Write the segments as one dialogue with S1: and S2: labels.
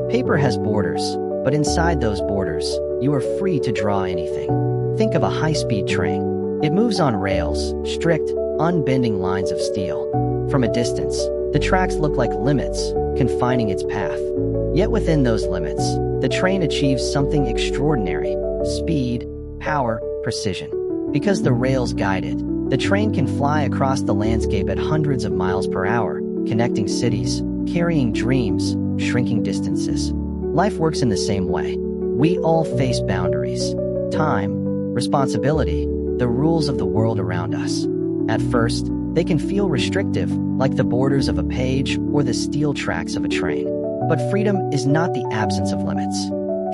S1: Paper has borders, but inside those borders, you are free to draw anything. Think of a high-speed train. It moves on rails, strict, unbending lines of steel. From a distance, the tracks look like limits, confining its path. Yet within those limits, the train achieves something extraordinary: speed, power, precision. Because the rails guide it, the train can fly across the landscape at hundreds of miles per hour, connecting cities, carrying dreams, shrinking distances. Life works in the same way. We all face boundaries: time, responsibility, the rules of the world around us. At first, they can feel restrictive, like the borders of a page or the steel tracks of a train. But freedom is not the absence of limits.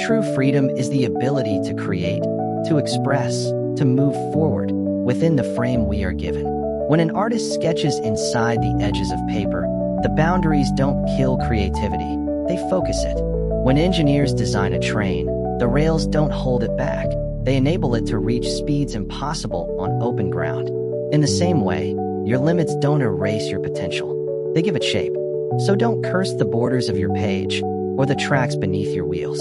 S1: True freedom is the ability to create, to express, to move forward within the frame we are given. When an artist sketches inside the edges of paper, the boundaries don't kill creativity, they focus it. When engineers design a train, the rails don't hold it back. They enable it to reach speeds impossible on open ground. In the same way, your limits don't erase your potential. They give it shape. So don't curse the borders of your page or the tracks beneath your wheels.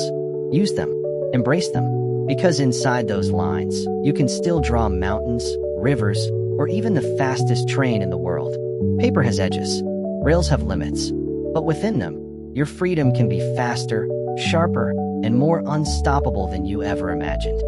S1: Use them. Embrace them. Because inside those lines, you can still draw mountains, rivers, or even the fastest train in the world. Paper has edges. Rails have limits. But within them, your freedom can be faster, sharper, and more unstoppable than you ever imagined.